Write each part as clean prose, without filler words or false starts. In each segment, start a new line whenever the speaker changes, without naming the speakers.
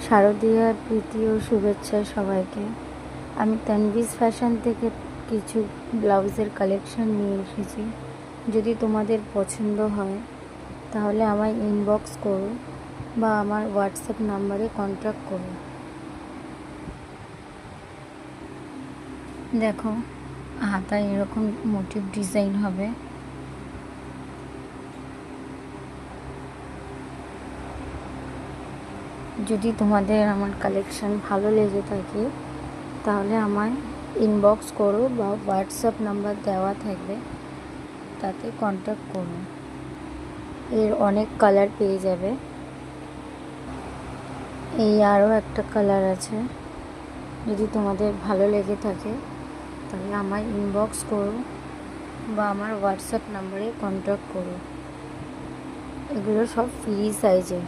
শারদীয়া প্রীতি ও শুভেচ্ছা সবাইকে। আমি তানভিজ ফ্যাশন থেকে কিছু ব্লাউজের কালেকশন নিয়ে এসেছি। যদি তোমাদের পছন্দ হয় তাহলে আমায় ইনবক্স করো বা আমার হোয়াটসঅ্যাপ নাম্বারে কন্ট্যাক্ট করো। দেখো, হাতায় এরকম মোটিভ ডিজাইন হবে। যদি তোমাদের আমার কালেকশন ভালো লেগে থাকে তাহলে আমায় ইনবক্স করো বা হোয়াটসঅ্যাপ নাম্বার দেওয়া থাকবে, তাতে কন্ট্যাক্ট করো। এর অনেক কালার পেয়ে যাবে। এই আরও একটা কালার আছে। যদি তোমাদের ভালো লেগে থাকে তাহলে আমায় ইনবক্স করো বা আমার হোয়াটসঅ্যাপ নাম্বারে কন্ট্যাক্ট করো। এগুলো সব ফ্রি সাইজের।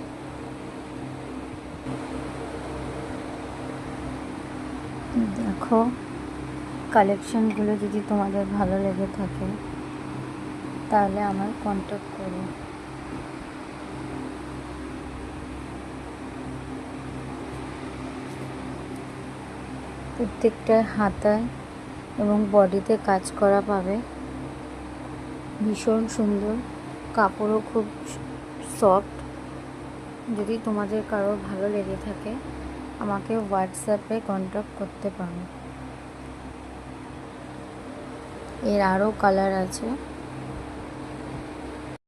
দেখো, কালেকশনগুলো যদি তোমাদের ভালো লেগে থাকে তাহলে আমায় কন্ট্যাক্ট করো। প্রত্যেকটা হাতায় এবং বডিতে কাজ করা পাবে। ভীষণ সুন্দর, কাপড়ও খুব সফট। যদি তোমাদের কারো ভালো লেগে থাকে আমাকে হোয়াটসঅ্যাপে কন্ট্যাক্ট করতে পারো। এর আরও কালার আছে।